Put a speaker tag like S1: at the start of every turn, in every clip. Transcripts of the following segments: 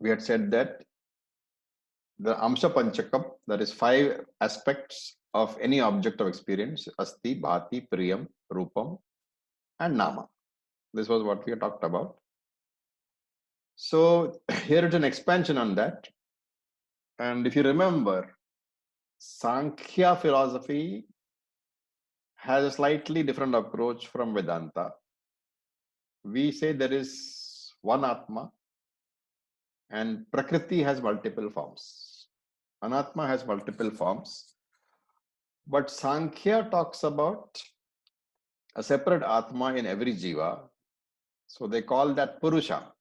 S1: we had said that the Amsha Panchakam, that is 5 aspects of any object of experience, Asti, Bhati, Priyam, Rupam, and Nama. This was what we had talked about. So here is an expansion on that. And if you remember, Sankhya philosophy has a slightly different approach from Vedanta. We say there is one Atma and Prakriti has multiple forms. Anatma has multiple forms. But Sankhya talks about a separate Atma in every Jiva. So they call that Purusha.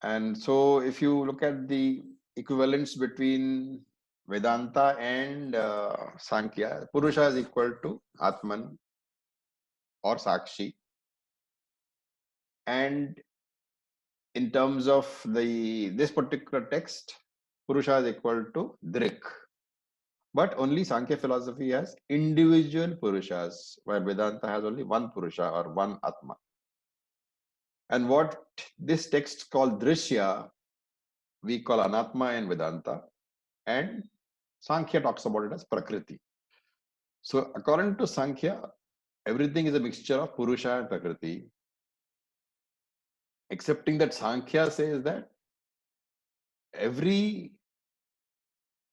S1: And so if you look at the equivalence between Vedanta and Sankhya, Purusha is equal to Atman or Sakshi. And in terms of this particular text, Purusha is equal to Dṛg. But only Sankhya philosophy has individual Purushas, while Vedanta has only one Purusha or one Atma. And what this text called Dṛśya, we call Anatma in Vedanta, and Sankhya talks about it as Prakriti. So according to Sankhya, everything is a mixture of Purusha and Prakriti, excepting that Sankhya says that every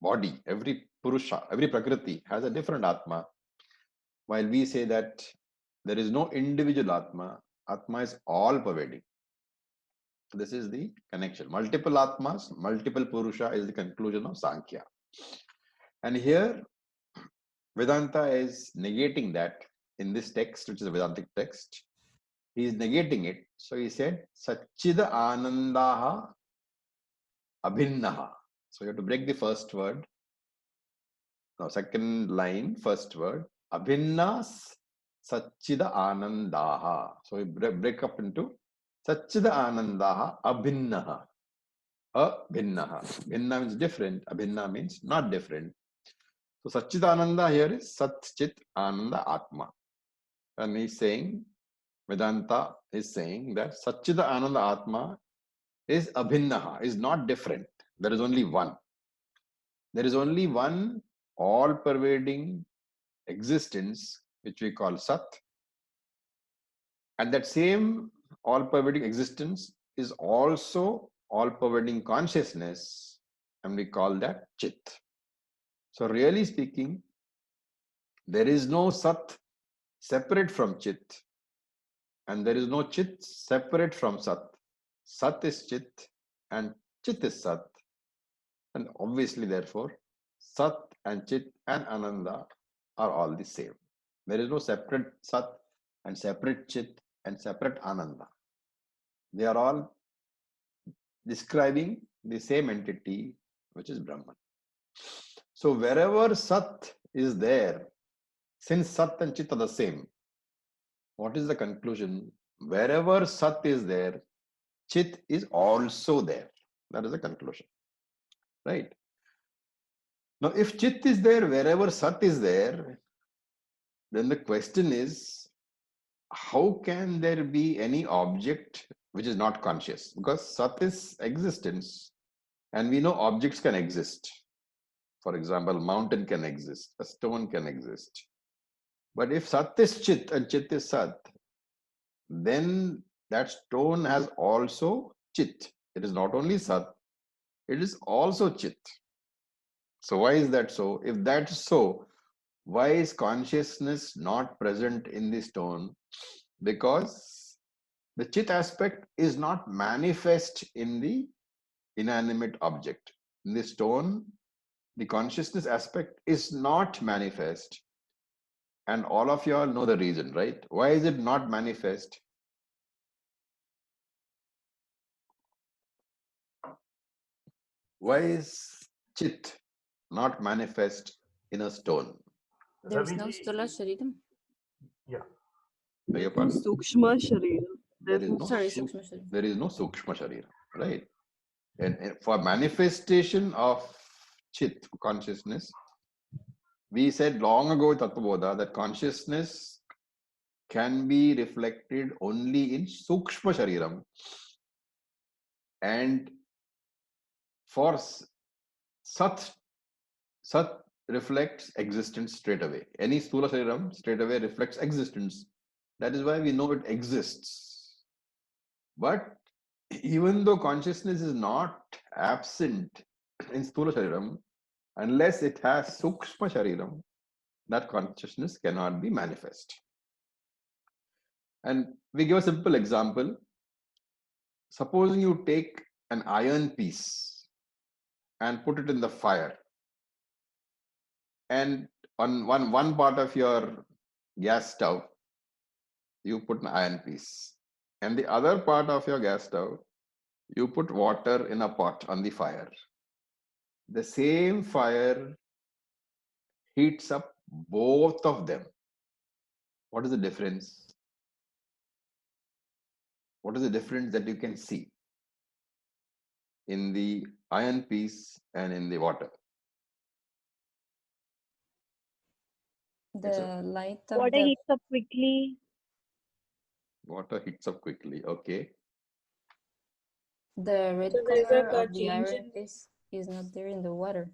S1: body, every Purusha, every Prakriti has a different Atma, while we say that there is no individual Atma. Atma is all pervading. This is the connection. Multiple Atmas, multiple Purusha is the conclusion of Sankhya. And here, Vedanta is negating that in this text, which is a Vedantic text. He is negating it. So he said, Satchida Anandaha Abhinnaha. So you have to break the first word. Now, second line, first word. Abhinnas Satchida Anandaha. So we break up into Satchida Anandaha Abhinnaha. Abhinnaha. Bhinna means different. Abhinna means not different. So Satchidananda here is Sat Chit Ananda Atma. And he's saying, Vedanta is saying that Satchida Ananda Atma is Abhinnaha, is not different. There is only one. There is only one all-pervading existence, which we call Sat. And that same all-pervading existence is also all-pervading consciousness, and we call that Chit. So really speaking, there is no Sat separate from Chit, and there is no Chit separate from Sat. Sat is Chit and Chit is Sat. And obviously, therefore, Sat and Chit and Ananda are all the same. There is no separate Sat and separate Chit and separate Ananda. They are all describing the same entity, which is Brahman. So wherever Sat is there, since Sat and Chit are the same, what is the conclusion? Wherever Sat is there, Chit is also there. That is the conclusion. Right? Now, if Chit is there, wherever Sat is there, then the question is, how can there be any object which is not conscious? Because Sat is existence, and we know objects can exist. For example, mountain can exist, a stone can exist. But if Sat is Chit and Chit is Sat, then that stone has also Chit. It is not only Sat, it is also Chit. So why is that so? If that's so, why is consciousness not present in the stone? Because the Chit aspect is not manifest in the inanimate object. In the stone, the consciousness aspect is not manifest. And all of you all know the reason, right? Why is it not manifest? Why is Chit not manifest in a stone?
S2: There is no Stula Shariram.
S3: Yeah.
S4: Sukshma Sharira.
S1: There is no
S2: Sukshma Sharira.
S1: There is no Sukshma Sharira, right? And for manifestation of Chit, consciousness, we said long ago in Tattvabodha that consciousness can be reflected only in Sukshma Shariram. And for Sat, Sat reflects existence straight away. Any Sthula Shariram straight away reflects existence. That is why we know it exists. But even though consciousness is not absent in Sthula Shariram, unless it has Sukshma Shariram, that consciousness cannot be manifest. And we give a simple example. Supposing you take an iron piece and put it in the fire, and on one part of your gas stove, you put an iron piece, and the other part of your gas stove, you put water in a pot on the fire. The same fire heats up both of them. What is the difference? What is the difference that you can see in the iron piece and in the water?
S2: The light of
S4: Water
S2: the
S4: heats up quickly.
S1: Water heats up quickly. Okay.
S2: red
S4: So there is
S2: color
S4: a
S2: of the
S4: change
S2: iron piece is not there in the water.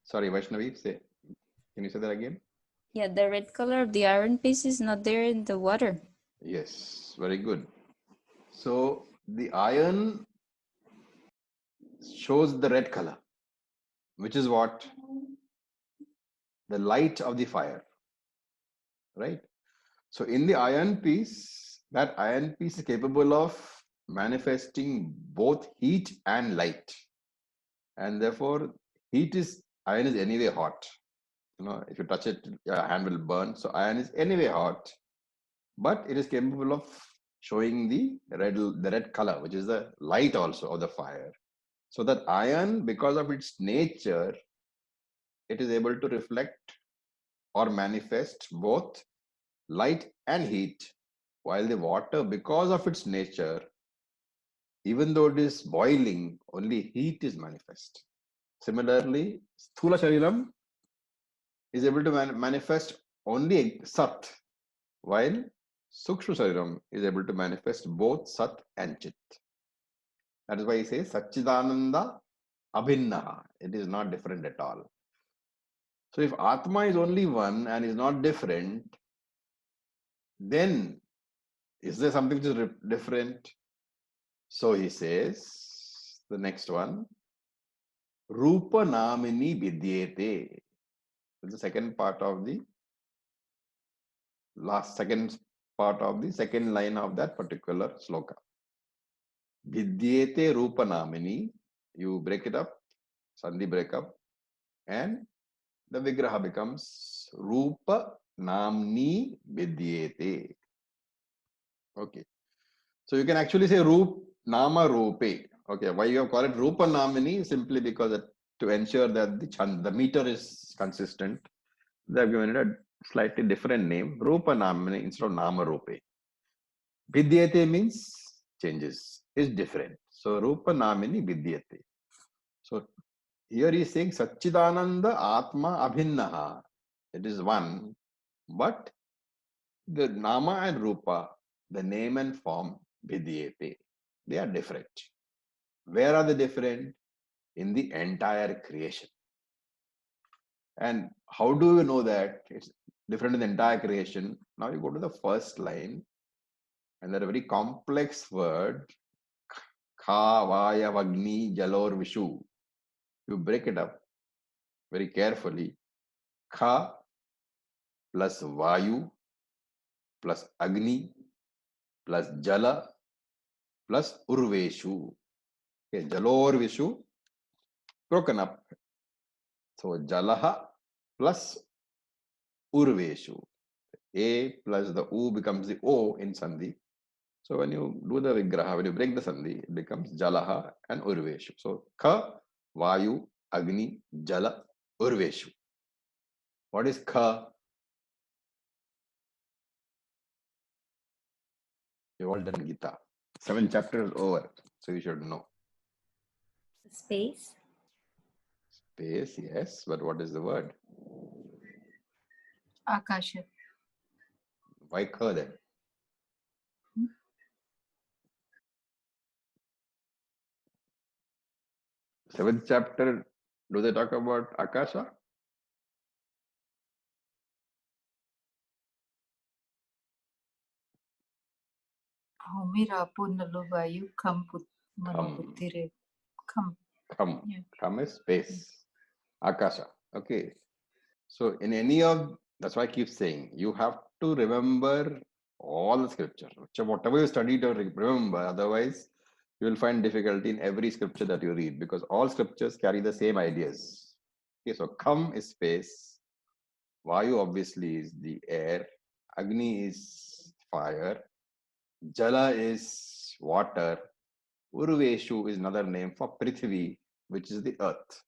S1: Sorry, Vaishnavi, can you say that again?
S2: Yeah, the red color of the iron piece is not there in the water.
S1: Yes, very good. So the iron shows the red color, which is what? The light of the fire, right? So in the iron piece, that iron piece is capable of manifesting both heat and light. And therefore, iron is anyway hot. If you touch it, your hand will burn. So iron is anyway hot, but it is capable of showing the red color, which is the light also of the fire. So that iron, because of its nature, it is able to reflect or manifest both light and heat, while the water, because of its nature, even though it is boiling, only heat is manifest. Similarly, Sthula Shariram is able to manifest only Sat, while Sukshma Shariram is able to manifest both Sat and Chit. That is why he says Satchidananda Abhinna. It is not different at all. So if Atma is only one and is not different, then is there something which is different? So he says, the next one, Rupa Namini Vidyete. The second part of the second line of that particular sloka. Vidyete Rupa Namini. You break it up, Sandhi break up, and the Vigraha becomes Rupa Namni Vidyete. Okay. So you can actually say Roop Nama Rupe. Okay. Why you have called it Rupa Namini? Simply because to ensure that the meter is consistent, they have given it a slightly different name, Rupa Namini instead of Nama Rupe. Vidyate means changes, is different. So Rupa Namini Vidyate. So here he is saying Satchidananda Atma Abhinnaha. It is one, but the Nama and Rupa, the name and form, Vidyate, they are different. Where are they different? In the entire creation. And how do you know that it's different in the entire creation? Now you go to the first line, and there are very complex word, Kha, Vaya, Vagni, Jalor, Vishu. You break it up very carefully. Kha plus Vayu plus Agni plus Jala plus Urveshu. Okay, Jalor, Vishu broken up. So Jalaha plus Urveshu. A plus the U becomes the O in Sandhi. So when you do the Vigraha, when you break the Sandhi, it becomes Jalaha and Urveshu. So Kha, Vayu, Agni, Jala, Urveshu. What is Kha? You've all done Gita. 7 chapters over. So you should know.
S2: Space.
S1: Space, yes. But what is the word?
S2: Akasha.
S1: Why Kha then? 7th chapter, do they talk about Akasha? Kham is space. Akasha. Okay. So in any of, that's why I keep saying, you have to remember all the scripture. So whatever you study to remember, otherwise you will find difficulty in every scripture that you read, because all scriptures carry the same ideas. Okay, so Kham is space, Vayu obviously is the air, Agni is fire, Jala is water, Urveshu is another name for Prithvi, which is the earth.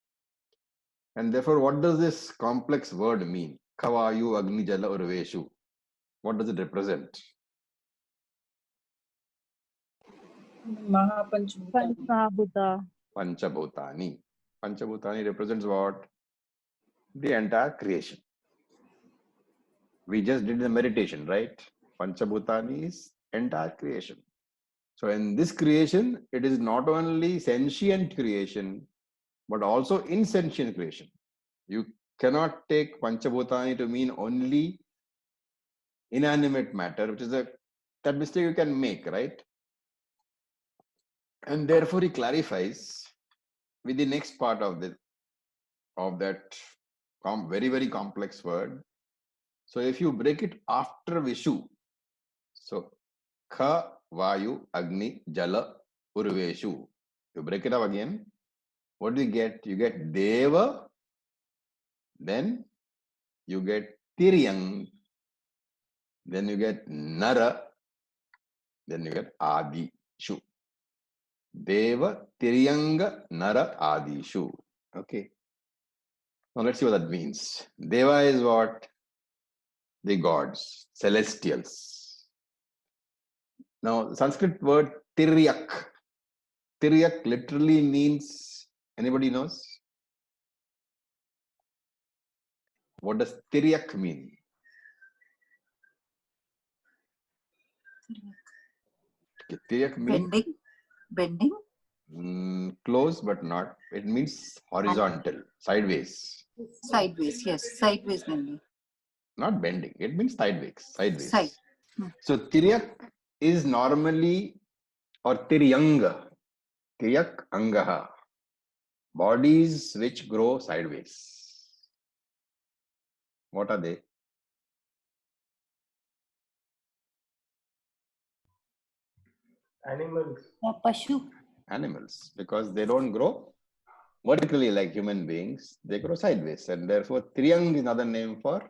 S1: And therefore, what does this complex word mean? Kavayu, Agni, Jala, Urveshu. What does it represent?
S4: Panchabhuta.
S1: Panchabhutani. Panchabhutani represents what? The entire creation. We just did the meditation, right? Panchabhutani is entire creation. So in this creation, it is not only sentient creation, but also insentient creation. You cannot take Panchabhutani to mean only inanimate matter, which is that mistake you can make, right? And therefore he clarifies with the next part of that very, very complex word. So if you break it after Vishu, so Kha, Vayu, Agni, Jala, Urveshu. You break it up again. What do you get? You get Deva, then you get Tiryang, then you get Nara, then you get Adi Shu. Deva, Tiryanga, Nara, Adi Shu. Okay. Now let's see what that means. Deva is what? The gods, celestials. Now, Sanskrit word Tiryak. Tiryak literally means, anybody knows? What does Tiryak mean? Tiryak means
S3: Bending.
S1: Close, but not. It means horizontal, sideways.
S3: Sideways, yes. Sideways bending.
S1: Not bending. It means sideways.
S3: Side.
S1: So Tiryak is normally, or Tiryanga, Tiryak Angaha, bodies which grow sideways. What are they?
S5: Animals.
S3: Pashu.
S1: Animals, because they don't grow vertically like human beings, they grow sideways, and therefore Tiryang is another name for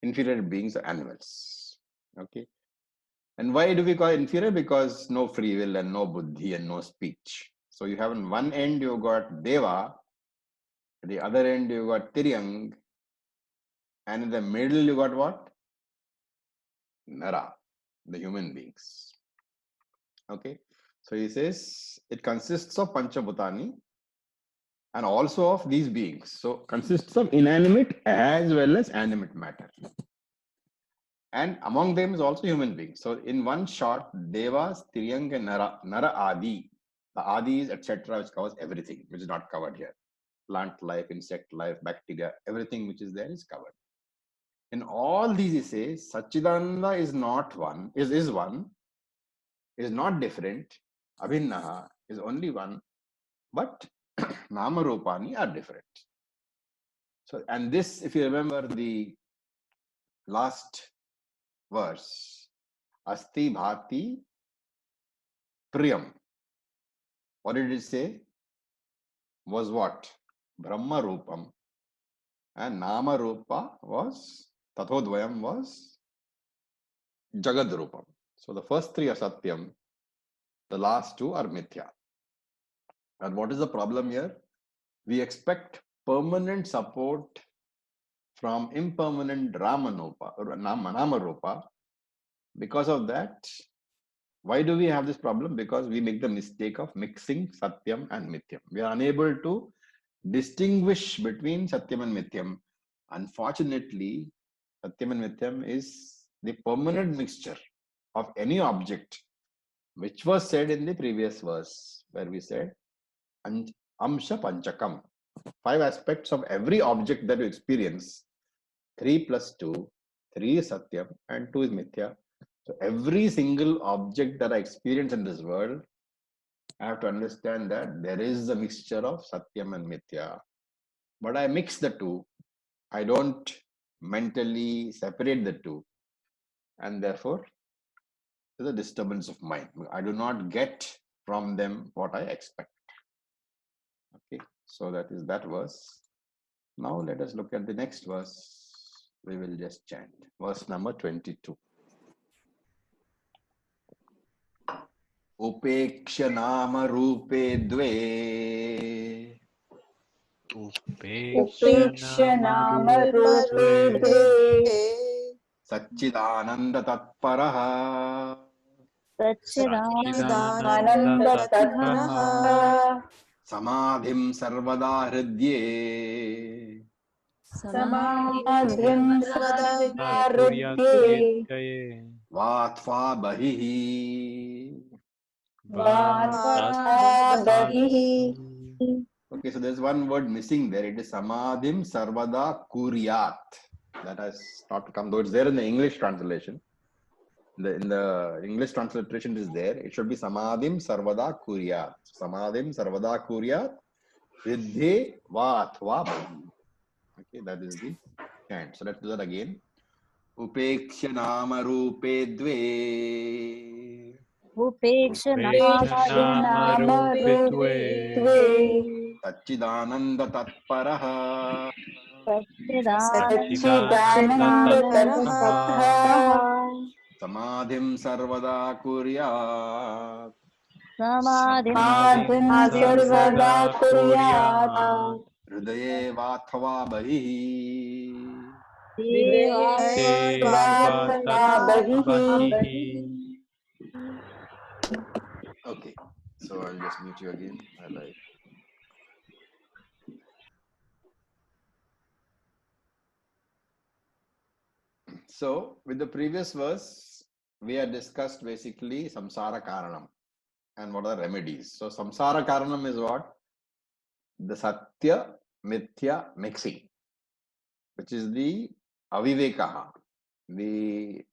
S1: inferior beings or animals. Okay. And why do we call it inferior? Because no free will and no buddhi and no speech. So you have on one end you got Deva, at the other end you got Tiryang, and in the middle you got what? Nara, the human beings. Okay. So he says it consists of Panchabhutani and also of these beings. So consists of inanimate as well as animate matter. And among them is also human beings. So in one shot, Devas, Tiryang and Nara Adi. The Adi is etc., which covers everything, which is not covered here. Plant life, insect life, bacteria, everything which is there is covered. In all these, he says, Satchidananda is not one, is one, is not different. Abhinnaha is only one, but Nama Rupani are different. So, and this, if you remember the last verse, Asti Bhati Priyam. What did it say? Was what? Brahma Rupam. And Nama Rupa was, Tathodvayam was Jagad Rupam. So the first three are Satyam, the last two are Mithya. And what is the problem here? We expect permanent support from impermanent Ramanupa, Nama Rupa. Because of that, why do we have this problem? Because we make the mistake of mixing Satyam and Mithyam. We are unable to distinguish between Satyam and Mithyam. Unfortunately, Satyam and Mithyam is the permanent mixture of any object, which was said in the previous verse, where we said, Amsha Panchakam. 5 aspects of every object that you experience. 3 plus 2, 3 is Satyam and 2 is Mithya. So every single object that I experience in this world, I have to understand that there is a mixture of Satyam and Mithya. But I mix the two. I don't mentally separate the two. And therefore, there's a disturbance of mind. I do not get from them what I expect. Okay, so that is that verse. Now let us look at the next verse. We will just chant. Verse number 22. Upeksha nama rupe dve
S4: उपेक्षनामरूपे द्वे
S1: Satchidananda Tatparaha
S4: सच्चिदानन्दतत्त्वः
S1: Samadhim Sarvada Hridye
S4: समाधिं हृदये
S1: Vatva Bahihi.
S4: वार्ताबहिः.
S1: Okay, so there's one word missing there. It is Samadhim Sarvada Kuryat. That has not come, though it's there in the English translation. In the English transliteration is there. It should be Samadhim Sarvada Kuryat. Samadhim Sarvada Kuryat Riddhe Vatva Bahi. Okay, that is the chant. So let's do that again. Upeksha Nama Rupe Dve
S4: उपेक्षनामरूपे द्वे
S1: Satchidananda Tatparaha
S4: सच्चिदानन्दतत्त्वः
S1: Samadhim Sarvada Kuryat
S4: समाधिं सर्वदा कुर्यात्
S1: Hridaye Vatva Bahi.
S4: देवात्माबहिः.
S1: Okay, so I'll just mute you again. So, with the previous verse, we had discussed basically samsara karanam and what are the remedies. So, samsara karanam is what? The satya mithya mixing, which is the avivekaha, the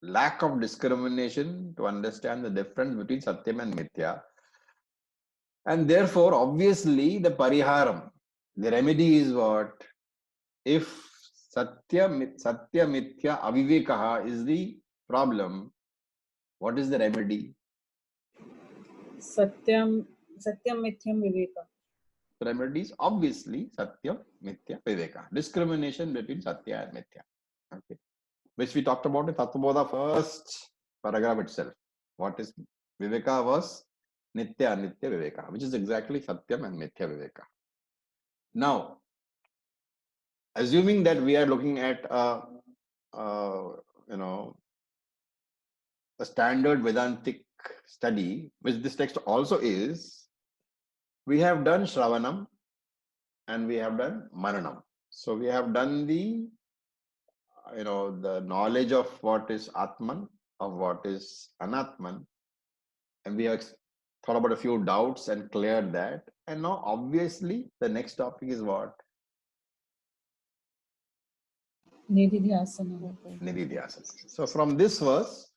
S1: lack of discrimination to understand the difference between satyam and mithya. And therefore, obviously, the pariharam, the remedy is what? If satya mithya avivekaha is the problem, what is the remedy?
S5: Satyam Mithyam Viveka.
S1: The remedy is obviously satyam mithya viveka, discrimination between satya and mithya. Okay, which we talked about in Tattvabodha first paragraph itself. What is viveka was nitya anitya viveka, which is exactly satyam and mithya viveka. Now, assuming that we are looking at a standard Vedantic study, which this text also is, we have done Shravanam and we have done Mananam. So we have done the knowledge of what is Atman, of what is Anatman, and we have thought about a few doubts and cleared that. And now obviously the next topic is what?
S5: Nididhyasana.
S1: Nididhyasana. So from this verse,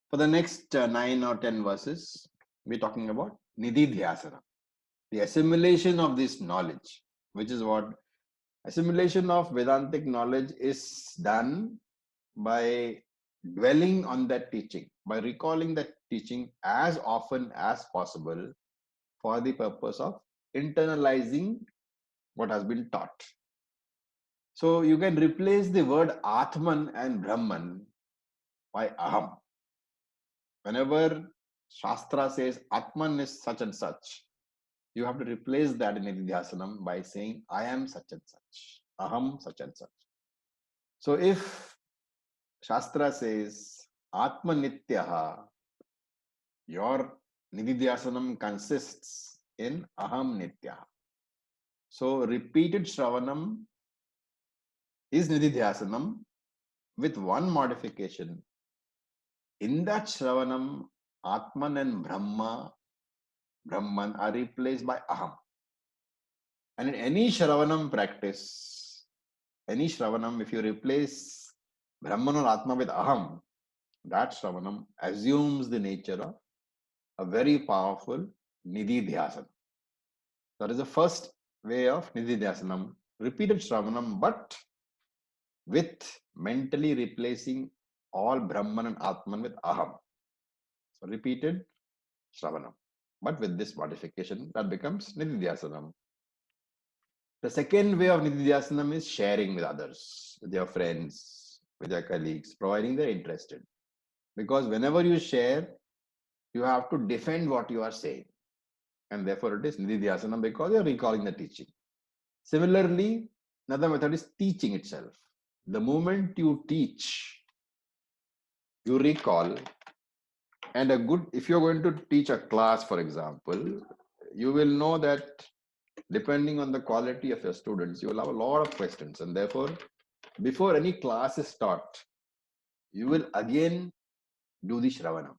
S1: for the next 9 or 10 verses, we're talking about Nididhyasana, the assimilation of this knowledge, which is what? Assimilation of Vedantic knowledge is done by dwelling on that teaching, by recalling that teaching as often as possible for the purpose of internalizing what has been taught. So you can replace the word Atman and Brahman by Aham. Whenever Shastra says Atman is such and such, you have to replace that in Nididhyasanam by saying I am such and such, Aham such and such. So if Shastra says Atman Nityaha, your Nididhyasanam consists in Aham Nityaha. So repeated Shravanam is Nididhyasanam with one modification. In that Shravanam, Atman and Brahman are replaced by Aham. And in any Shravanam practice, any Shravanam, if you replace Brahman or Atma with Aham, that Shravanam assumes the nature of a very powerful Nidhi Dhyasana. That is the first way of Nidhi Dhyasanam, repeated Shravanam, but with mentally replacing all Brahman and Atman with Aham. So repeated Shravanam. But with this modification, that becomes Nididhyasanam. The second way of Nididhyasanam is sharing with others, with your friends, with your colleagues, providing they're interested. Because whenever you share, you have to defend what you are saying. And therefore it is Nididhyasanam because you're recalling the teaching. Similarly, another method is teaching itself. The moment you teach, you recall. And if you're going to teach a class, for example, you will know that depending on the quality of your students, you will have a lot of questions. And therefore, before any class is taught, you will again do the Shravanam,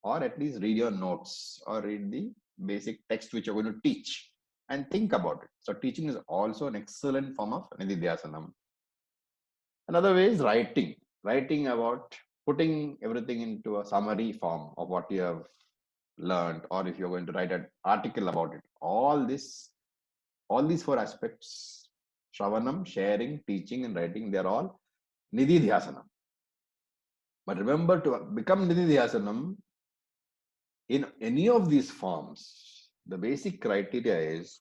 S1: or at least read your notes or read the basic text which you're going to teach and think about it. So teaching is also an excellent form of Nididhyasanam. Another way is writing about putting everything into a summary form of what you have learned, or if you're going to write an article about it. All these four aspects, Shravanam, sharing, teaching, and writing, they're all Nididhyasanam. But remember, to become Nididhyasanam, in any of these forms, the basic criteria is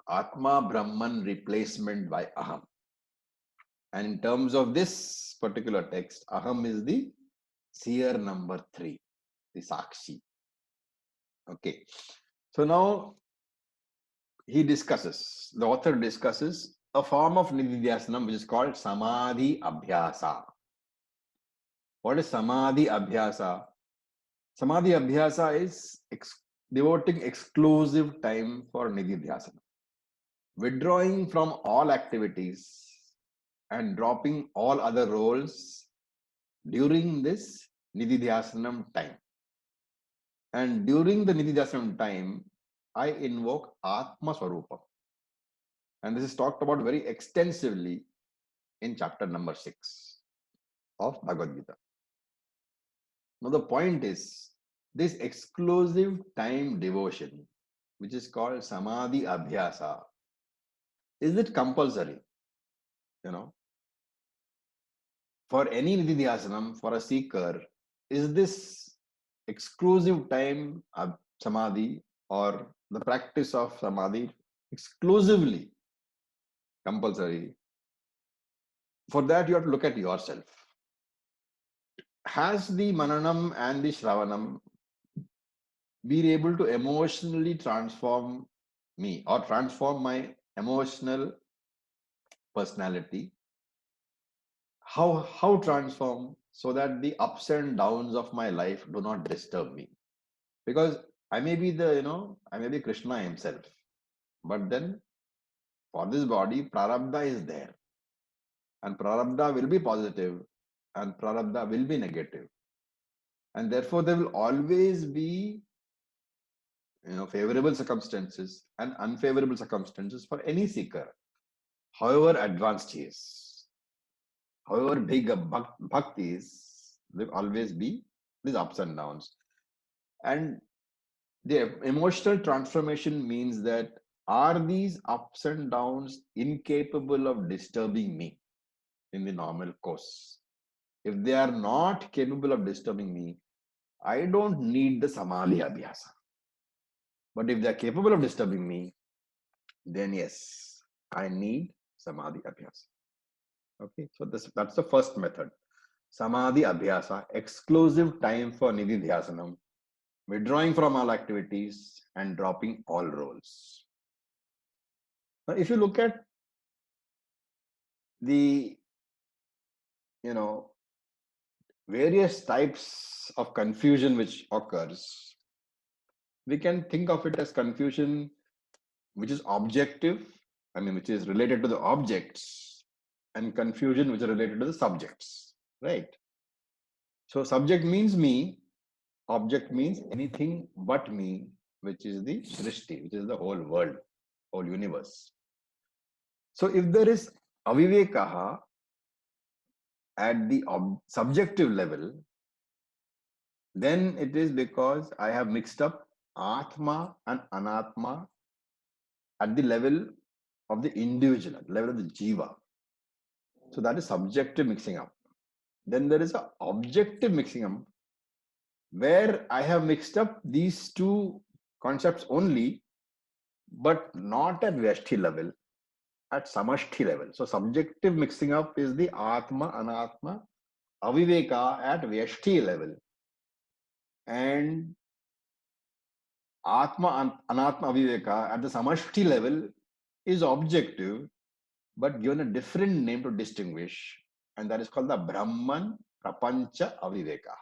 S1: Atma Brahman replacement by Aham. And in terms of this particular text, Aham is the seer number 3, the Sakshi. Okay. So now the author discusses a form of Nididhyasanam which is called Samadhi Abhyasa. What is Samadhi Abhyasa? Samadhi Abhyasa is devoting exclusive time for Nididhyasana, withdrawing from all activities and dropping all other roles during this Nididhyasanam time. And during the Nididhyasanam time, I invoke Atma Swarupam. And this is talked about very extensively in chapter number 6 of Bhagavad Gita. Now the point is, this exclusive time devotion, which is called Samadhi Abhyasa, is it compulsory? For any Nididhyasanam, for a seeker, is this exclusive time of Samadhi or the practice of Samadhi exclusively compulsory? For that, you have to look at yourself. Has the Mananam and the Shravanam been able to emotionally transform me or transform my emotional personality? How transform so that the ups and downs of my life do not disturb me? Because I may be I may be Krishna himself, but then for this body, prarabdha is there. And prarabdha will be positive and prarabdha will be negative. And therefore, there will always be favorable circumstances and unfavorable circumstances for any seeker, however advanced he is, however big a bhakti is, there will always be these ups and downs. And the emotional transformation means that are these ups and downs incapable of disturbing me in the normal course? If they are not capable of disturbing me, I don't need the Samadhi Abhyasa. But if they are capable of disturbing me, then yes, I need Samadhi Abhyasa. Okay, so that's the first method. Samadhi Abhyasa, exclusive time for Nididhyasanam, withdrawing from all activities and dropping all roles. Now, if you look at the, various types of confusion which occurs, we can think of it as confusion which is objective, which is related to the objects, and confusion which is related to the subjects, right? So subject means me, object means anything but me, which is the Srishti, which is the whole world. whole universe. So if there is avivekaha at the subjective level, then it is because I have mixed up Atma and Anatma at the level of the individual, at the level of the jiva. So that is subjective mixing up. Then there is an objective mixing up where I have mixed up these two concepts only, but not at Vyashti level, at Samashti level. So subjective mixing up is the Atma, Anatma, Aviveka at Vyashti level. And Atma, Anatma, Aviveka at the Samashti level is objective, but given a different name to distinguish, and that is called the Brahman Prapancha Aviveka.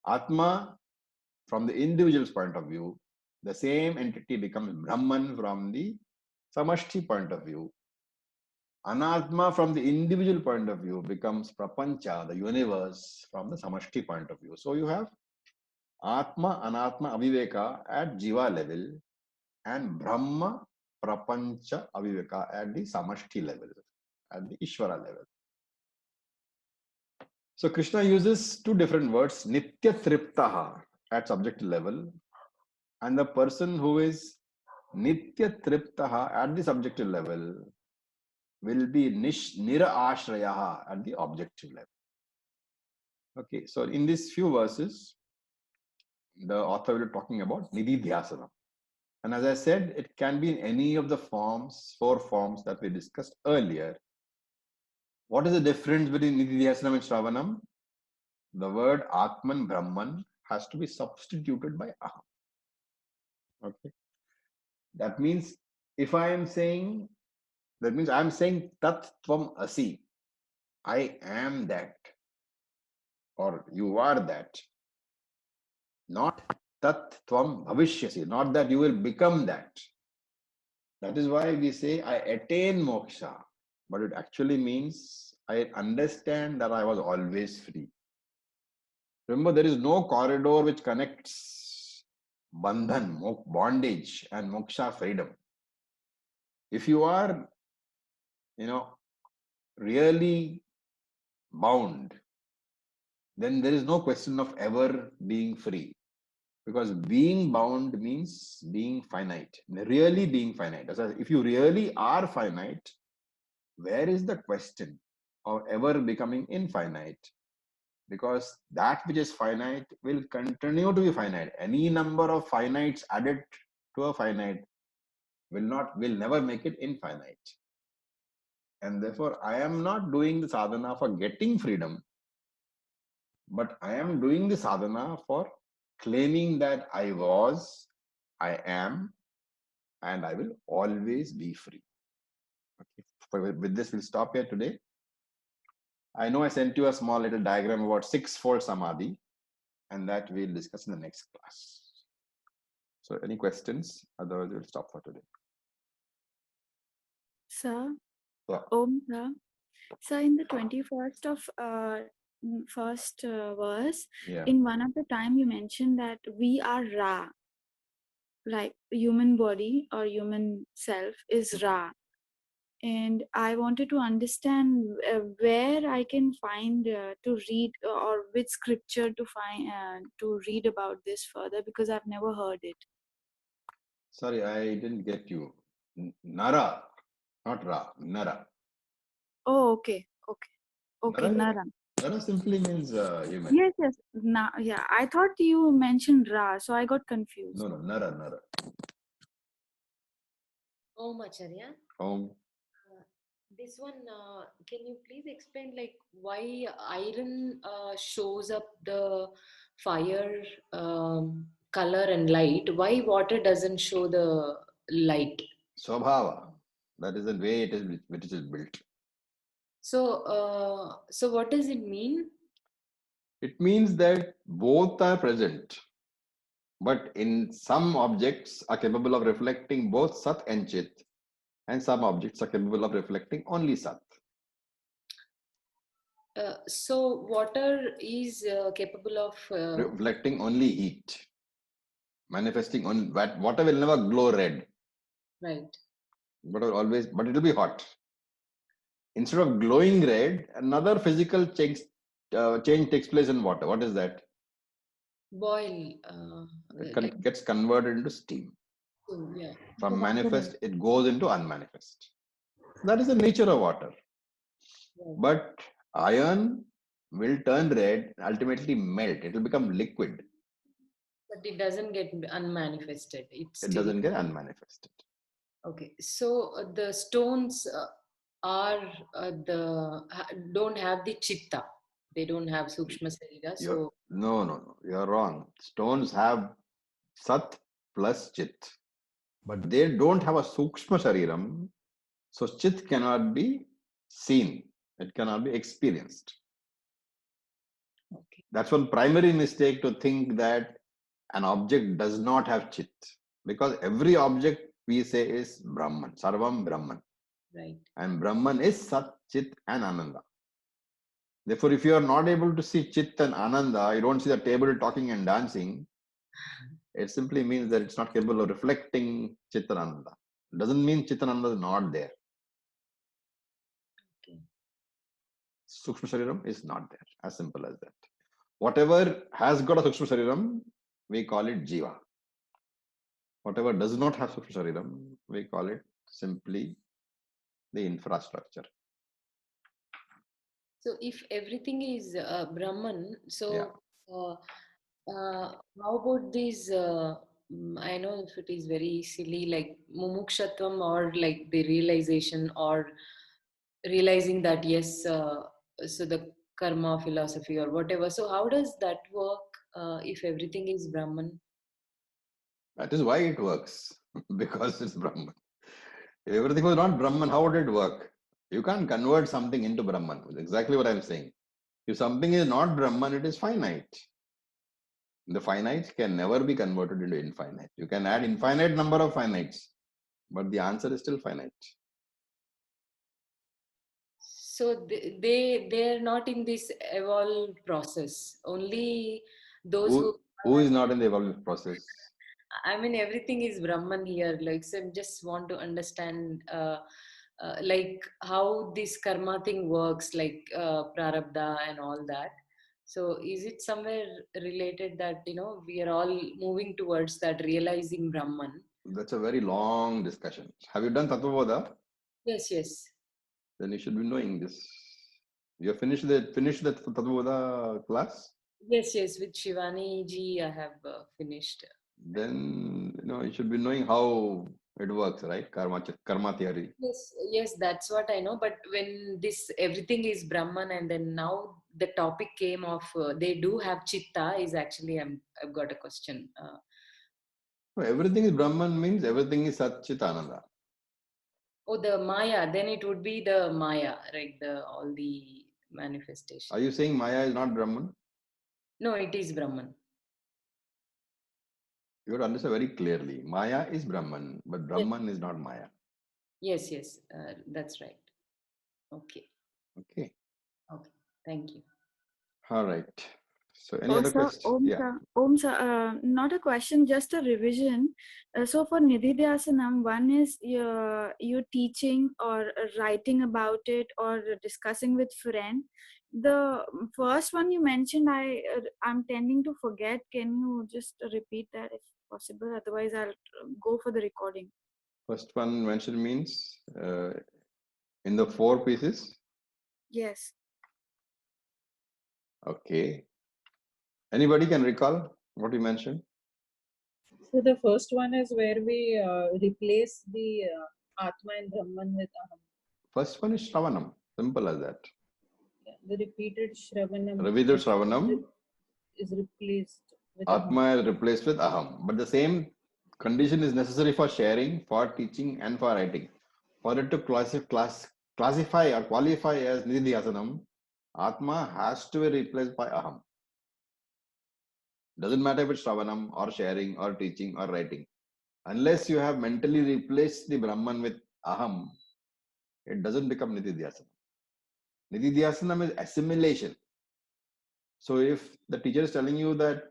S1: Atma, from the individual's point of view, the same entity becomes Brahman from the Samashti point of view. Anatma, from the individual point of view, becomes Prapancha, the universe, from the Samashti point of view. So you have Atma, Anatma, Aviveka at Jiva level and Brahma, Prapancha, Aviveka at the Samashti level, at the Ishvara level. So Krishna uses two different words, Nitya Triptaha at subjective level, and the person who is Nitya Triptaha at the subjective level will be Nira Ashrayaha at the objective level. Okay, so in these few verses, the author will be talking about Nidhi Dhyasana. And as I said, it can be in any of the forms, 4 forms that we discussed earlier. What is the difference between Nidhi Dhyasana and Shravanam? The word Atman Brahman has to be substituted by Aham. Okay. That means if I am saying, that means I am saying Tat Tvam Asi. I am that. Or you are that. Not Tat Tvam Bhavishyasi. Not that you will become that. That is why we say I attain moksha. But it actually means I understand that I was always free. Remember, there is no corridor which connects bandhan, bondage, and moksha, freedom. If you are, really bound, then there is no question of ever being free. Because being bound means being finite, really being finite. If you really are finite, where is the question of ever becoming infinite? Because that which is finite will continue to be finite. Any number of finites added to a finite will never make it infinite. And therefore, I am not doing the sadhana for getting freedom, but I am doing the sadhana for claiming that I was, I am, and I will always be free. Okay. With this, we'll stop here today. I know I sent you a small little diagram about 6-fold samadhi, and that we'll discuss in the next class. So any questions? Otherwise, we'll stop for today.
S6: Sir,
S1: Yeah.
S6: Om Sir. Sir, in the 21st of first verse,
S1: Yeah.
S6: in one of the time you mentioned that we are Ra, like human body or human self is Ra. And I wanted to understand where I can find to read or which scripture to find to read about this further, because I've never heard it.
S1: Sorry, I didn't get you. Nara, not Ra, Nara.
S6: Oh, okay. Nara.
S1: Nara simply means human.
S6: Yes. Yeah, I thought you mentioned Ra, so I got confused.
S1: No, Nara.
S7: Om Acharya.
S1: Om.
S7: This one, can you please explain like why iron shows up the fire color and light? Why water doesn't show the light?
S1: Swabhava. That is the way it is built.
S7: So, so what does it mean?
S1: It means that both are present, but in some objects are capable of reflecting both Sat and Chit, and some objects are capable of reflecting only Sat.
S7: So water is capable of
S1: reflecting only heat, manifesting on water will never glow red.
S7: Right.
S1: but it will be hot. Instead of glowing red, another physical change takes place in water. What is that?
S7: Boil. Like,
S1: Gets converted into steam.
S7: so, yeah.
S1: From manifest, it goes into unmanifest. That is the nature of water.
S7: Right.
S1: But iron will turn red, ultimately melt. It will become liquid.
S7: But it doesn't get unmanifested. It's
S1: It
S7: still.
S1: doesn't get unmanifested.
S7: Okay. So the stones are don't have the chitta. They don't have sukshma sarira. So
S1: No. You're wrong. Stones have sat plus chit. But they don't have a sukshma shariram. So chit cannot be seen. It cannot be experienced.
S7: okay.
S1: That's one primary mistake, to think that an object does not have chit. Because every object we say is Brahman, Sarvam Brahman.
S7: Right.
S1: And Brahman is Sat, Chit and Ananda. Therefore, if you are not able to see Chit and Ananda, you don't see the table talking and dancing, it simply means that it's not capable of reflecting Chit and Ananda. It doesn't mean Chit and Ananda is not there.
S7: Okay.
S1: Sukshma Shariram is not there. As simple as that. Whatever has got a Sukshma Shariram, we call it Jiva. Whatever does not have Sukshma Shariram, we call it simply the infrastructure.
S7: So if everything is Brahman, so
S1: Yeah.
S7: how about these? I know if it is very silly, like mumukshatvam, or like the realization, or realizing that yes, so the karma philosophy or whatever. So how does that work if everything is Brahman?
S1: That is why it works, because it's Brahman. If everything was not Brahman, how would it work? You can't convert something into Brahman. That's exactly what I'm saying. If something is not Brahman, it is finite. The finite can never be converted into infinite. You can add infinite number of finites, but the answer is still finite.
S7: So they're not in this evolved process. Only those
S1: Who is not in the evolving process?
S7: I mean, everything is Brahman here. Like, so I just want to understand, like how this karma thing works, like prarabdha and all that. So, is it somewhere related that we are all moving towards that realizing Brahman?
S1: That's a very long discussion. Have you done Tattvabodha?
S7: Yes, yes,
S1: Then you should be knowing this. You have finished the Tattvabodha class?
S7: yes. With Shivani ji, I have finished.
S1: Then you should be knowing how it works, right? Karma theory.
S7: Yes, that's what I know. But when this everything is Brahman, and then now the topic came of they do have chitta, is actually I've got a question.
S1: So everything is Brahman means everything is Sat Chit Ananda.
S7: Oh, the Maya. Then it would be the Maya, right? The all the manifestation.
S1: Are you saying Maya is not Brahman?
S7: No, it is Brahman.
S1: You have to understand very clearly. Maya is Brahman, but Brahman is not Maya.
S7: Yes, that's right. Okay,
S1: Okay.
S7: thank you.
S1: All right. So any other questions? Yeah.
S6: Not a question, just a revision. So for Nididhyasanam, one is you teaching or writing about it or discussing with friend. The first one you mentioned, I'm tending to forget. Can you just repeat that if possible? Otherwise, I'll go for the recording.
S1: First one mentioned means in the 4 pieces.
S6: Yes.
S1: Okay. Anybody can recall what you mentioned?
S5: So the first one is where we replace the Atma and Brahman with Aham.
S1: First one is Shravanam. Simple as that.
S5: Yeah, the repeated Shravanam
S1: Ravidra Shravanam.
S5: is replaced with
S1: Atma
S5: Aham.
S1: is replaced with Aham. But the same condition is necessary for sharing, for teaching, and for writing. For it to classify or qualify as Nididhyasanam, Atma has to be replaced by Aham. Doesn't matter if it's Shravanam or sharing or teaching or writing. Unless you have mentally replaced the Brahman with Aham, it doesn't become Nididhyasanam. Nididhyasanam is assimilation. So if the teacher is telling you that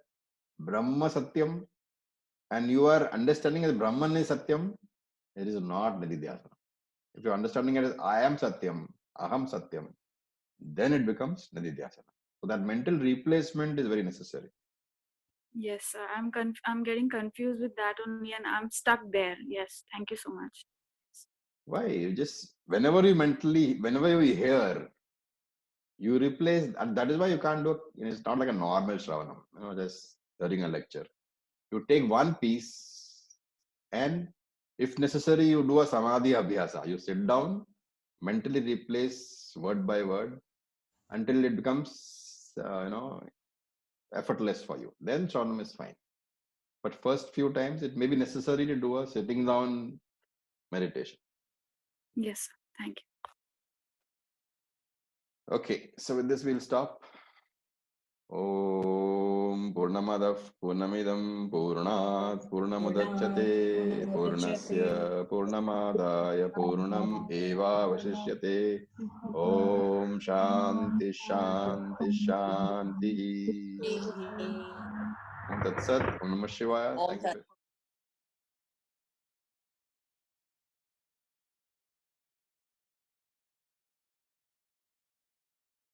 S1: Brahma Satyam and you are understanding that Brahman is Satyam, It is not Nididhyasana. If you're understanding it as I am Satyam, Aham Satyam, then it becomes Nididhyasana. So that mental replacement is very necessary.
S6: Yes, sir. I'm getting confused with that only, and I'm stuck there. Yes, thank you so much.
S1: Why? You just, whenever you hear, you replace, and that is why you can't do, it's not like a normal Shravanam, just hearing a lecture. You take one piece and if necessary, you do a Samadhi Abhyasa. You sit down, mentally replace word by word until it becomes, effortless for you. Then Shravanam is fine. But first few times, it may be necessary to do a sitting down meditation.
S6: Yes, sir. Thank you.
S1: Okay, so with this, we'll stop. Om Purnamadav Purnamidam Purnat Purnamudachyate Purnasya Purnamadaya Purnam Eva Vasishyate. Om Shanti Shanti Shanti. Om Tat Sat. Om Namah Shivaya. Thank you.